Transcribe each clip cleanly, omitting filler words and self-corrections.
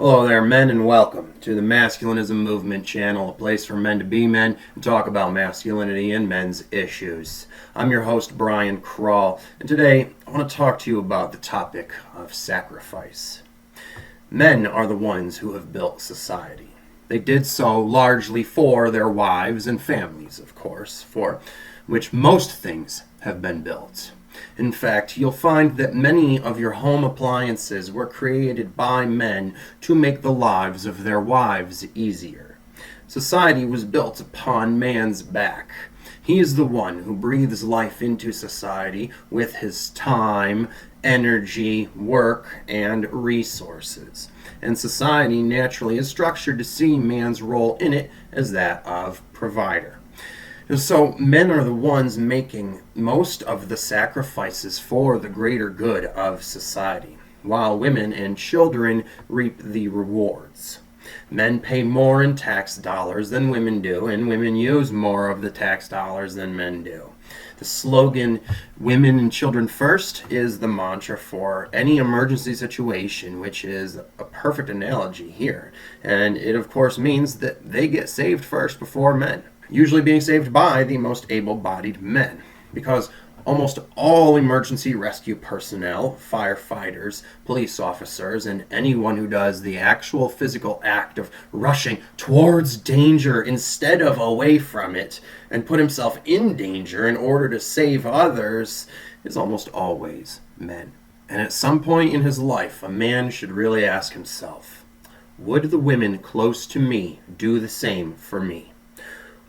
Hello there, men, and welcome to the Masculinism Movement channel, a place for men to be men and talk about masculinity and men's issues. I'm your host, Brian Krall, and today I want to talk to you about the topic of sacrifice. Men are the ones who have built society. They did so largely for their wives and families, of course, for which most things have been built. In fact, you'll find that many of your home appliances were created by men to make the lives of their wives easier. Society was built upon man's back. He is the one who breathes life into society with his time, energy, work, and resources. And society naturally is structured to see man's role in it as that of provider. So men are the ones making most of the sacrifices for the greater good of society, while women and children reap the rewards. Men pay more in tax dollars than women do, and women use more of the tax dollars than men do. The slogan, "Women and Children First," is the mantra for any emergency situation, which is a perfect analogy here. And it, of course, means that they get saved first before men, usually being saved by the most able-bodied men, because almost all emergency rescue personnel, firefighters, police officers, and anyone who does the actual physical act of rushing towards danger instead of away from it and put himself in danger in order to save others is almost always men. And at some point in his life, a man should really ask himself, would the women close to me do the same for me?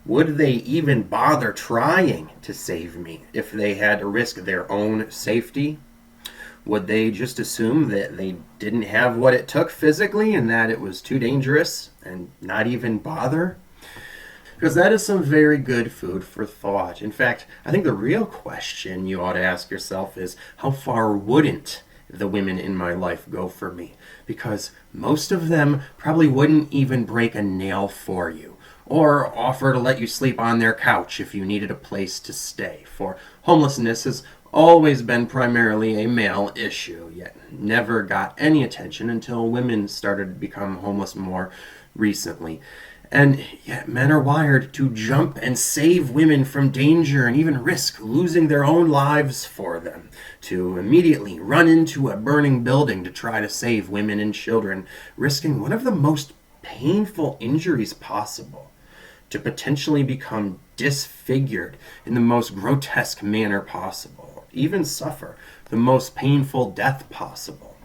Would they even bother trying to save me if they had to risk their own safety? Would they just assume that they didn't have what it took physically and that it was too dangerous and not even bother? Because that is some very good food for thought. In fact, I think the real question you ought to ask yourself is, how far wouldn't the women in my life go for me? Because most of them probably wouldn't even break a nail for you, or offer to let you sleep on their couch if you needed a place to stay. For homelessness has always been primarily a male issue, yet never got any attention until women started to become homeless more recently. And yet men are wired to jump and save women from danger and even risk losing their own lives for them, to immediately run into a burning building to try to save women and children, risking one of the most painful injuries possible, to potentially become disfigured in the most grotesque manner possible, even suffer the most painful death possible.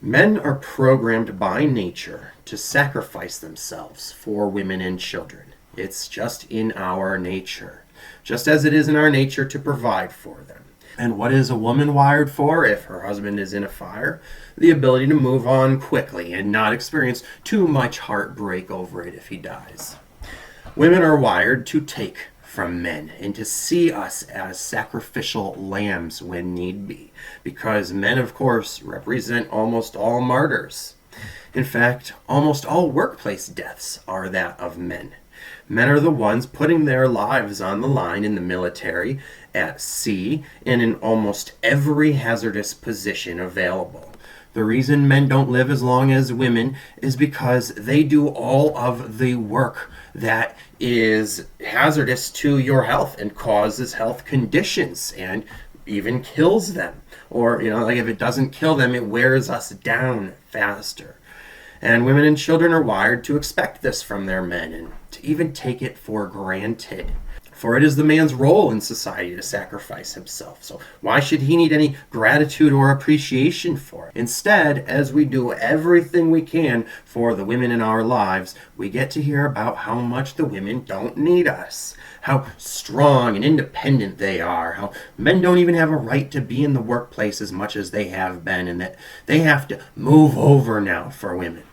Men are programmed by nature to sacrifice themselves for women and children. It's just in our nature, just as it is in our nature to provide for them. And what is a woman wired for if her husband is in a fire? The ability to move on quickly and not experience too much heartbreak over it if he dies. Women are wired to take from men and to see us as sacrificial lambs when need be, because men, of course, represent almost all martyrs. In fact, almost all workplace deaths are that of men. Men are the ones putting their lives on the line in the military, at sea, and in almost every hazardous position available. The reason men don't live as long as women is because they do all of the work that is hazardous to your health and causes health conditions and even kills them. Or, like if it doesn't kill them, it wears us down faster. And women and children are wired to expect this from their men and to even take it for granted. For it is the man's role in society to sacrifice himself. So why should he need any gratitude or appreciation for it? Instead, as we do everything we can for the women in our lives, we get to hear about how much the women don't need us, how strong and independent they are, how men don't even have a right to be in the workplace as much as they have been, and that they have to move over now for women.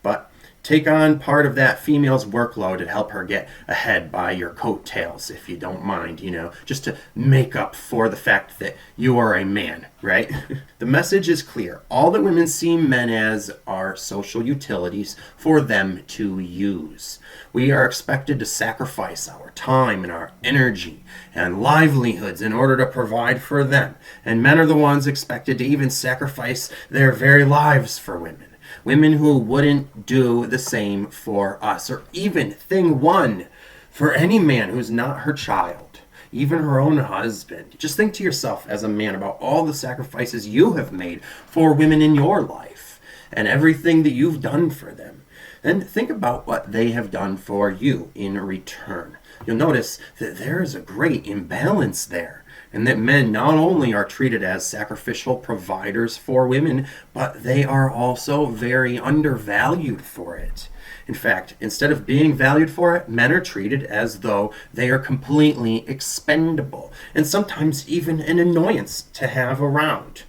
But take on part of that female's workload and help her get ahead by your coattails, if you don't mind, just to make up for the fact that you are a man, right? The message is clear. All that women see men as are social utilities for them to use. We are expected to sacrifice our time and our energy and livelihoods in order to provide for them. And men are the ones expected to even sacrifice their very lives for women. Women who wouldn't do the same for us, or even thing one, for any man who's not her child, even her own husband. Just think to yourself as a man about all the sacrifices you have made for women in your life and everything that you've done for them. And think about what they have done for you in return. You'll notice that there is a great imbalance there, and that men not only are treated as sacrificial providers for women, but they are also very undervalued for it. In fact, instead of being valued for it, men are treated as though they are completely expendable, and sometimes even an annoyance to have around.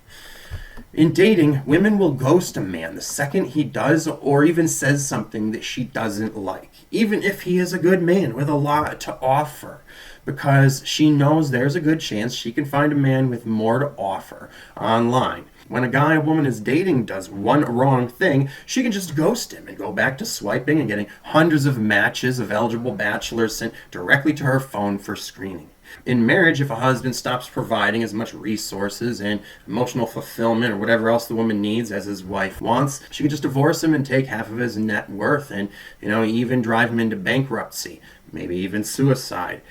In dating, women will ghost a man the second he does or even says something that she doesn't like, even if he is a good man with a lot to offer, because she knows there's a good chance she can find a man with more to offer online. When a guy a woman is dating does one wrong thing, she can just ghost him and go back to swiping and getting hundreds of matches of eligible bachelors sent directly to her phone for screening. In marriage, if a husband stops providing as much resources and emotional fulfillment or whatever else the woman needs as his wife wants, she can just divorce him and take half of his net worth and, even drive him into bankruptcy, maybe even suicide.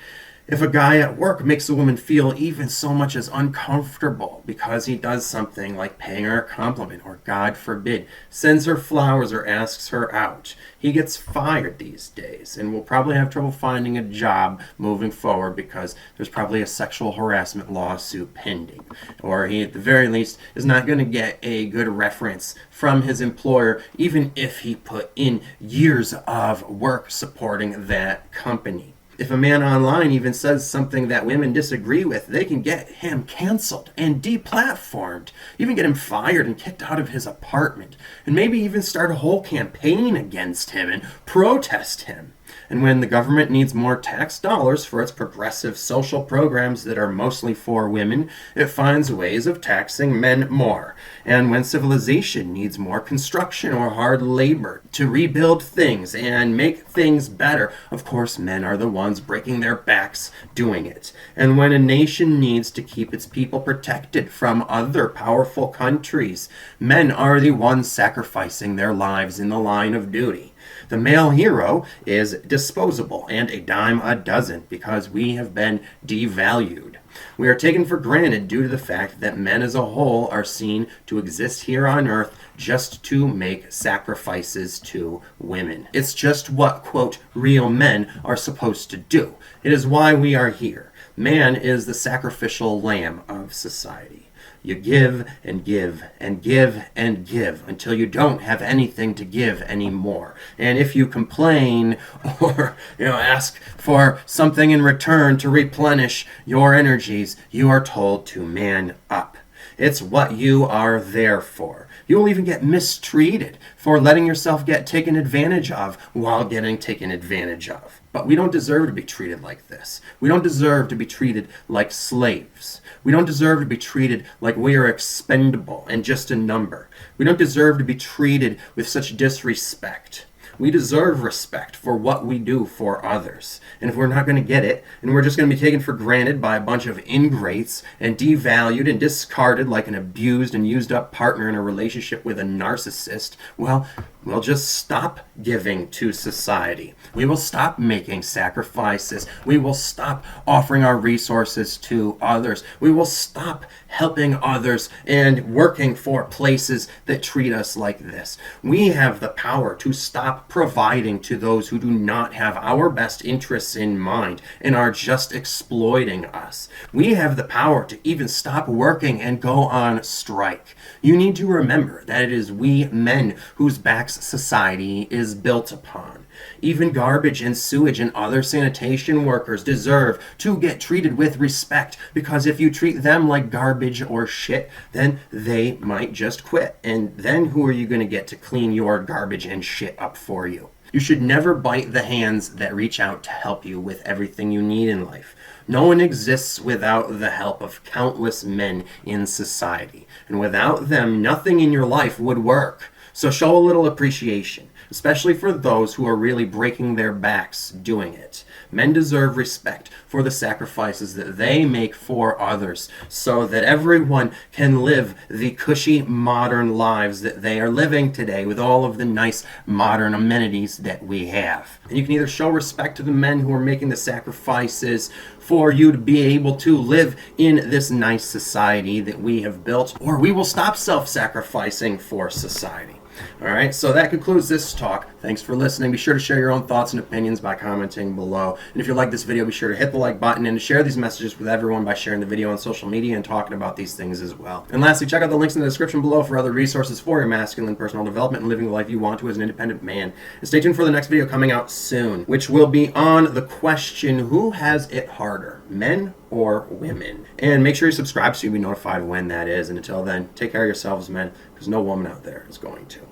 If a guy at work makes a woman feel even so much as uncomfortable because he does something like paying her a compliment or, God forbid, sends her flowers or asks her out, he gets fired these days and will probably have trouble finding a job moving forward because there's probably a sexual harassment lawsuit pending. Or he, at the very least, is not going to get a good reference from his employer even if he put in years of work supporting that company. If a man online even says something that women disagree with, they can get him canceled and deplatformed, even get him fired and kicked out of his apartment, and maybe even start a whole campaign against him and protest him. And when the government needs more tax dollars for its progressive social programs that are mostly for women, it finds ways of taxing men more. And when civilization needs more construction or hard labor to rebuild things and make things better, of course men are the ones breaking their backs doing it. And when a nation needs to keep its people protected from other powerful countries, men are the ones sacrificing their lives in the line of duty. The male hero is disposable and a dime a dozen because we have been devalued. We are taken for granted due to the fact that men as a whole are seen to exist here on earth just to make sacrifices to women. It's just what, quote, real men are supposed to do. It is why we are here. Man is the sacrificial lamb of society. You give and give and give and give until you don't have anything to give anymore. And if you complain or ask for something in return to replenish your energies, you are told to man up. It's what you are there for. You will even get mistreated for letting yourself get taken advantage of while getting taken advantage of. But we don't deserve to be treated like this. We don't deserve to be treated like slaves. We don't deserve to be treated like we are expendable and just a number. We don't deserve to be treated with such disrespect. We deserve respect for what we do for others. And if we're not going to get it, and we're just going to be taken for granted by a bunch of ingrates and devalued and discarded like an abused and used up partner in a relationship with a narcissist, well, we'll just stop giving to society. We will stop making sacrifices. We will stop offering our resources to others. We will stop helping others and working for places that treat us like this. We have the power to stop providing to those who do not have our best interests in mind and are just exploiting us. We have the power to even stop working and go on strike. You need to remember that it is we men whose backs society is built upon. Even garbage and sewage and other sanitation workers deserve to get treated with respect, because if you treat them like garbage or shit, then they might just quit. And then who are you going to get to clean your garbage and shit up for you? You should never bite the hands that reach out to help you with everything you need in life. No one exists without the help of countless men in society. And without them, nothing in your life would work. So show a little appreciation, especially for those who are really breaking their backs doing it. Men deserve respect for for the sacrifices that they make for others, so that everyone can live the cushy modern lives that they are living today with all of the nice modern amenities that we have. And you can either show respect to the men who are making the sacrifices for you to be able to live in this nice society that we have built, or we will stop self-sacrificing for society. All right, so that concludes this talk. Thanks for listening. Be sure to share your own thoughts and opinions by commenting below. And if you like this video, be sure to hit the like button and to share these messages with everyone by sharing the video on social media and talking about these things as well. And lastly, check out the links in the description below for other resources for your masculine personal development and living the life you want to as an independent man. And stay tuned for the next video coming out soon, which will be on the question, who has it harder, men or women? And make sure you subscribe so you'll be notified when that is. And until then, take care of yourselves, men, because no woman out there is going to.